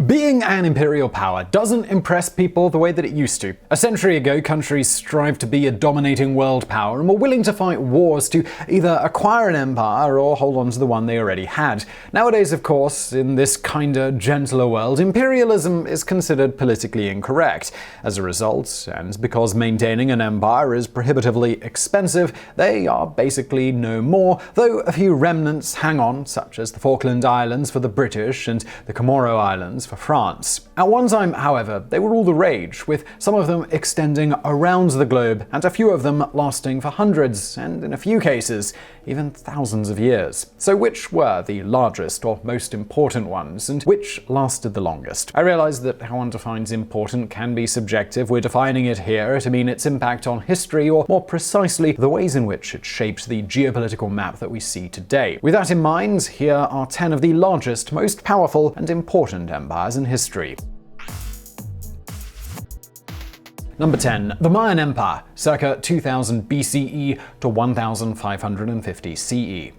Being an imperial power doesn't impress people the way that it used to. A century ago, countries strived to be a dominating world power and were willing to fight wars to either acquire an empire or hold on to the one they already had. Nowadays, of course, in this kinder, gentler world, imperialism is considered politically incorrect. As a result, and because maintaining an empire is prohibitively expensive, they are basically no more, though a few remnants hang on, such as the Falkland Islands for the British and the Comoro Islands for France. At one time, however, they were all the rage, with some of them extending around the globe, and a few of them lasting for hundreds, and in a few cases, even thousands of years. So which were the largest or most important ones, and which lasted the longest? I realize that how one defines important can be subjective. We're defining it here to mean its impact on history, or more precisely, the ways in which it shaped the geopolitical map that we see today. With that in mind, here are 10 of the largest, most powerful, and important empires in history. Number 10. The Mayan Empire, circa 2000 BCE to 1550 CE.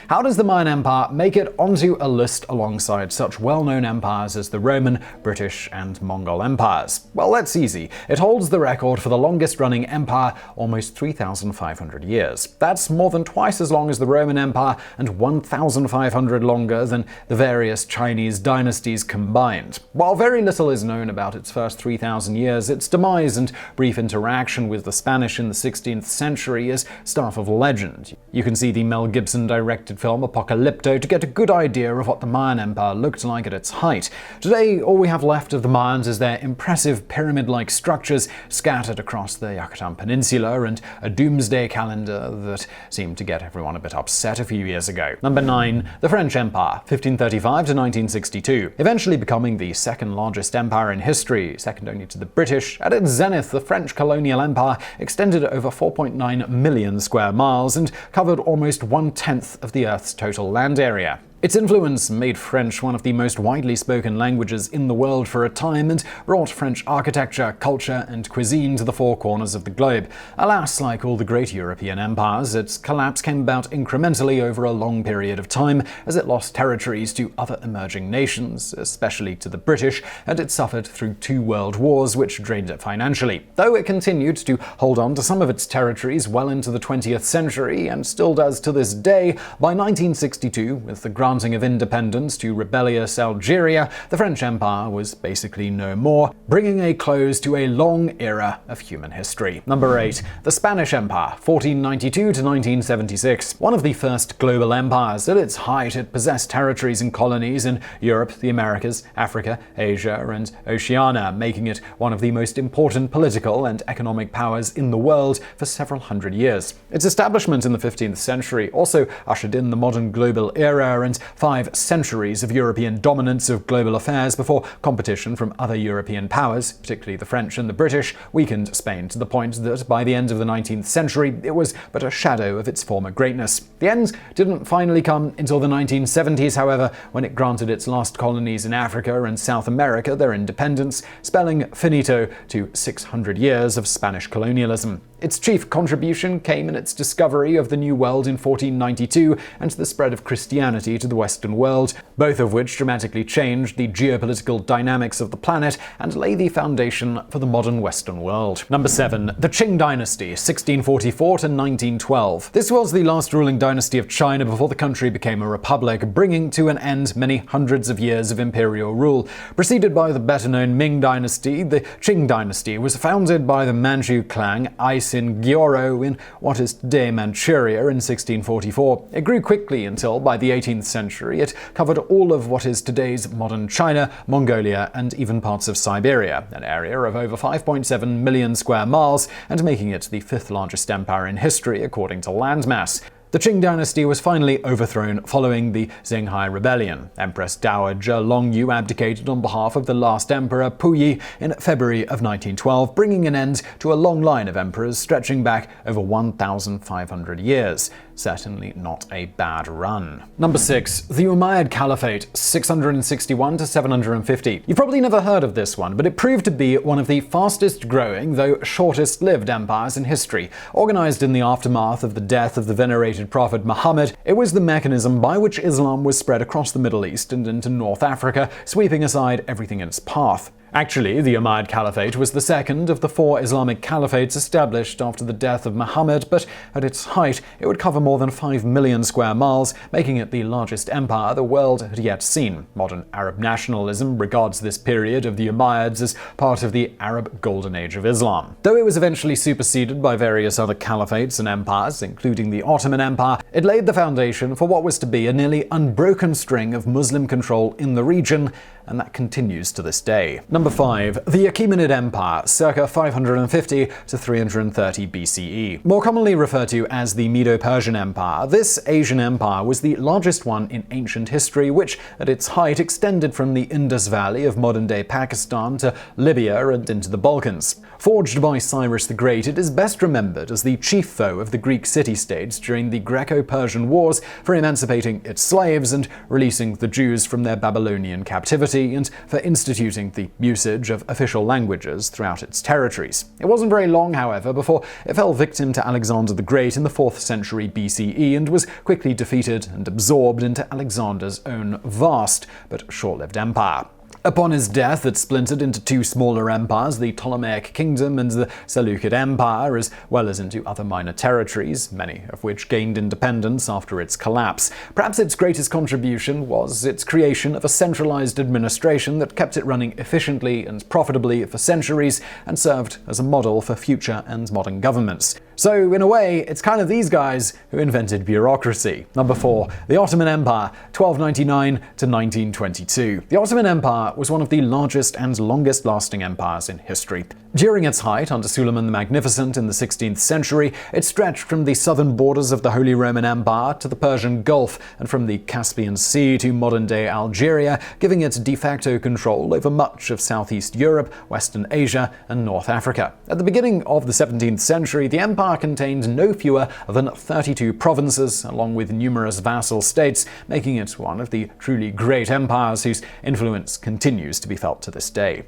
How does the Mayan Empire make it onto a list alongside such well-known empires as the Roman, British, and Mongol empires? Well, that's easy. It holds the record for the longest-running empire, almost 3,500 years. That's more than twice as long as the Roman Empire and 1,500 longer than the various Chinese dynasties combined. While very little is known about its first 3,000 years, its demise and brief interaction with the Spanish in the 16th century is stuff of legend. You can see the Mel Gibson directed film Apocalypto to get a good idea of what the Mayan Empire looked like at its height. Today, all we have left of the Mayans is their impressive pyramid-like structures scattered across the Yucatan Peninsula and a doomsday calendar that seemed to get everyone a bit upset a few years ago. Number 9. The French Empire, 1535 to 1962. Eventually becoming the second largest empire in history, second only to the British, at its zenith, the French colonial empire extended over 4.9 million square miles and covered almost 1/10 of the Earth's total land area. Its influence made French one of the most widely spoken languages in the world for a time and brought French architecture, culture, and cuisine to the four corners of the globe. Alas, like all the great European empires, its collapse came about incrementally over a long period of time as it lost territories to other emerging nations, especially to the British, and it suffered through 2 world wars which drained it financially. Though it continued to hold on to some of its territories well into the 20th century, and still does to this day, by 1962, with the granting of independence to rebellious Algeria, the French Empire was basically no more, bringing a close to a long era of human history. Number 8. The Spanish Empire, 1492 to 1976. One of the first global empires. At its height, it possessed territories and colonies in Europe, the Americas, Africa, Asia, and Oceania, making it one of the most important political and economic powers in the world for several hundred years. Its establishment in the 15th century also ushered in the modern global era and 5 centuries of European dominance of global affairs before competition from other European powers, particularly the French and the British, weakened Spain to the point that by the end of the 19th century it was but a shadow of its former greatness. The end didn't finally come until the 1970s, however, when it granted its last colonies in Africa and South America their independence, spelling finito to 600 years of Spanish colonialism. Its chief contribution came in its discovery of the New World in 1492 and the spread of Christianity to the Western world, both of which dramatically changed the geopolitical dynamics of the planet and lay the foundation for the modern Western world. Number 7. The Qing Dynasty, 1644 to 1912. This was the last ruling dynasty of China before the country became a republic, bringing to an end many hundreds of years of imperial rule. Preceded by the better-known Ming Dynasty, the Qing Dynasty was founded by the Manchu clan in Gyoro in what is today Manchuria in 1644. It grew quickly until, by the 18th century, it covered all of what is today's modern China, Mongolia, and even parts of Siberia, an area of over 5.7 million square miles, and making it the 5th largest empire in history according to landmass. The Qing dynasty was finally overthrown following the Xinhai Rebellion. Empress Dowager Longyu abdicated on behalf of the last emperor, Puyi, in February of 1912, bringing an end to a long line of emperors stretching back over 1,500 years. certainly not a bad run. Number 6. The Umayyad Caliphate, 661 to 750. You've probably never heard of this one, but it proved to be one of the fastest growing, though shortest lived empires in history. Organized in the aftermath of the death of the venerated Prophet Muhammad, it was the mechanism by which Islam was spread across the Middle East and into North Africa, sweeping aside everything in its path. Actually, the Umayyad Caliphate was the second of the 4 Islamic caliphates established after the death of Muhammad, but at its height, it would cover more than 5 million square miles, making it the largest empire the world had yet seen. Modern Arab nationalism regards this period of the Umayyads as part of the Arab Golden Age of Islam. Though it was eventually superseded by various other caliphates and empires, including the Ottoman Empire, it laid the foundation for what was to be a nearly unbroken string of Muslim control in the region, and that continues to this day. Number 5. The Achaemenid Empire, circa 550 to 330 BCE. More commonly referred to as the Medo-Persian Empire, this Asian empire was the largest one in ancient history, which at its height extended from the Indus Valley of modern-day Pakistan to Libya and into the Balkans. Forged by Cyrus the Great, it is best remembered as the chief foe of the Greek city-states during the Greco-Persian Wars for emancipating its slaves and releasing the Jews from their Babylonian captivity, and for instituting the usage of official languages throughout its territories. It wasn't very long, however, before it fell victim to Alexander the Great in the 4th century BCE and was quickly defeated and absorbed into Alexander's own vast but short-lived empire. Upon his death, it splintered into 2 smaller empires, the Ptolemaic Kingdom and the Seleucid Empire, as well as into other minor territories, many of which gained independence after its collapse. Perhaps its greatest contribution was its creation of a centralized administration that kept it running efficiently and profitably for centuries and served as a model for future and modern governments. So, in a way, it's kind of these guys who invented bureaucracy. Number 4. The Ottoman Empire, 1299 to 1922. The Ottoman Empire was one of the largest and longest-lasting empires in history. During its height, under Suleiman the Magnificent in the 16th century, it stretched from the southern borders of the Holy Roman Empire to the Persian Gulf and from the Caspian Sea to modern-day Algeria, giving it de facto control over much of Southeast Europe, Western Asia, and North Africa. At the beginning of the 17th century, the empire contained no fewer than 32 provinces, along with numerous vassal states, making it one of the truly great empires whose influence continues to be felt to this day.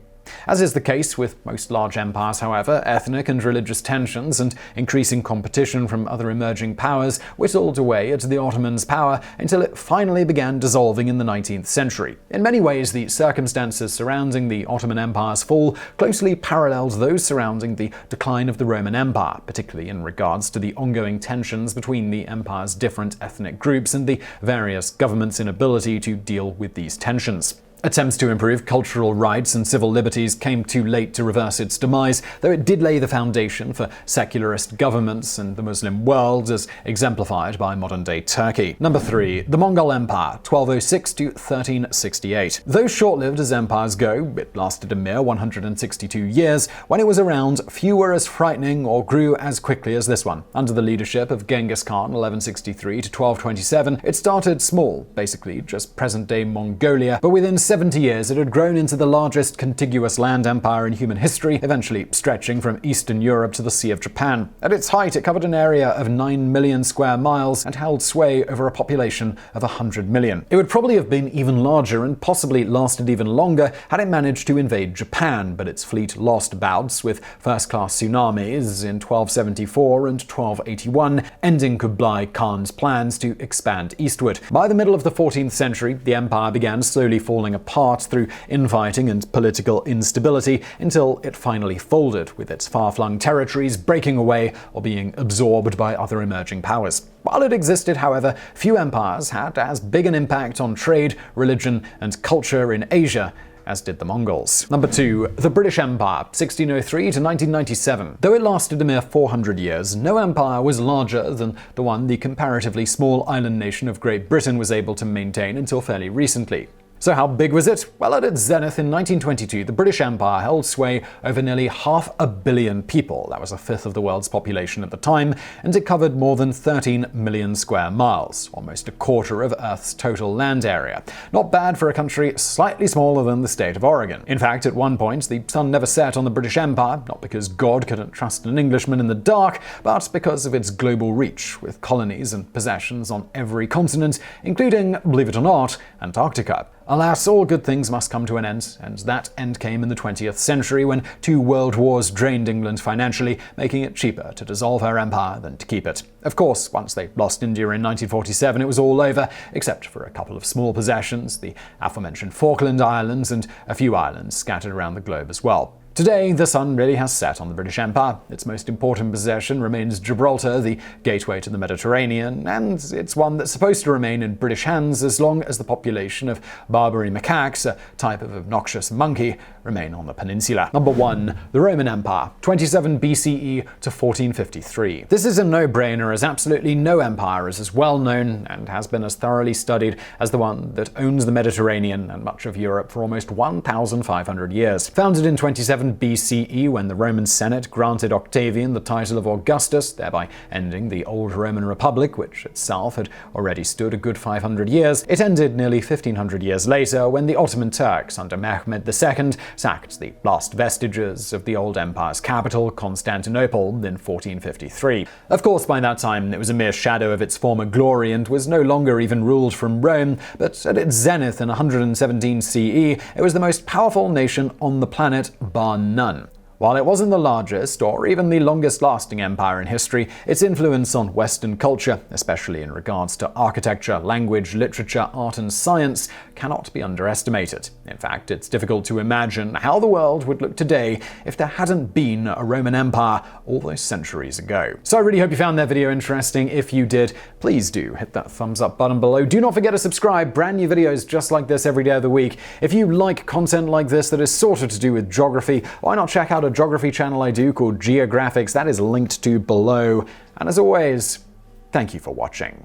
As is the case with most large empires, however, ethnic and religious tensions and increasing competition from other emerging powers whittled away at the Ottomans' power until it finally began dissolving in the 19th century. In many ways, the circumstances surrounding the Ottoman Empire's fall closely paralleled those surrounding the decline of the Roman Empire, particularly in regards to the ongoing tensions between the empire's different ethnic groups and the various governments' inability to deal with these tensions. Attempts to improve cultural rights and civil liberties came too late to reverse its demise, though it did lay the foundation for secularist governments in the Muslim world, as exemplified by modern-day Turkey. Number 3. The Mongol Empire, 1206 to 1368. Though short-lived as empires go, it lasted a mere 162 years. When it was around, few were as frightening or grew as quickly as this one. Under the leadership of Genghis Khan, 1163 to 1227, it started small, basically just present-day Mongolia, but within 70 years, it had grown into the largest contiguous land empire in human history, eventually stretching from Eastern Europe to the Sea of Japan. At its height, it covered an area of 9 million square miles and held sway over a population of 100 million. It would probably have been even larger and possibly lasted even longer had it managed to invade Japan, but its fleet lost bouts with first-class tsunamis in 1274 and 1281, ending Kublai Khan's plans to expand eastward. By the middle of the 14th century, the empire began slowly falling apart through infighting and political instability until it finally folded, with its far-flung territories breaking away or being absorbed by other emerging powers. While it existed, however, few empires had as big an impact on trade, religion, and culture in Asia as did the Mongols. Number 2. The British Empire, 1603 to 1997. Though it lasted a mere 400 years, no empire was larger than the one the comparatively small island nation of Great Britain was able to maintain until fairly recently. So how big was it? Well, at its zenith in 1922, the British Empire held sway over nearly 500 million people. That was a fifth of the world's population at the time, and it covered more than 13 million square miles, almost a quarter of Earth's total land area. Not bad for a country slightly smaller than the state of Oregon. In fact, at one point, the sun never set on the British Empire, not because God couldn't trust an Englishman in the dark, but because of its global reach, with colonies and possessions on every continent, including, believe it or not, Antarctica. Alas, all good things must come to an end, and that end came in the 20th century when 2 world wars drained England financially, making it cheaper to dissolve her empire than to keep it. Of course, once they lost India in 1947, it was all over, except for a couple of small possessions, the aforementioned Falkland Islands, and a few islands scattered around the globe as well. Today, the sun really has set on the British Empire. Its most important possession remains Gibraltar, the gateway to the Mediterranean, and it's one that's supposed to remain in British hands as long as the population of Barbary macaques, a type of obnoxious monkey, remain on the peninsula. Number 1. The Roman Empire, 27 BCE to 1453. This is a no-brainer, as absolutely no empire is as well known and has been as thoroughly studied as the one that owns the Mediterranean and much of Europe for almost 1,500 years. Founded in 27 BCE, when the Roman Senate granted Octavian the title of Augustus, thereby ending the old Roman Republic, which itself had already stood a good 500 years, it ended nearly 1,500 years later when the Ottoman Turks under Mehmed II sacked the last vestiges of the old empire's capital, Constantinople, in 1453. Of course, by that time, it was a mere shadow of its former glory and was no longer even ruled from Rome, but at its zenith in 117 CE, it was the most powerful nation on the planet, bar none. While it wasn't the largest or even the longest-lasting empire in history, its influence on Western culture, especially in regards to architecture, language, literature, art, and science, cannot be underestimated. In fact, it's difficult to imagine how the world would look today if there hadn't been a Roman Empire all those centuries ago. So I really hope you found that video interesting. If you did, please do hit that thumbs up button below. Do not forget to subscribe. Brand new videos just like this every day of the week. If you like content like this that is sort of to do with geography, why not check out a geography channel I do called Geographics. That is linked to below. And as always, thank you for watching.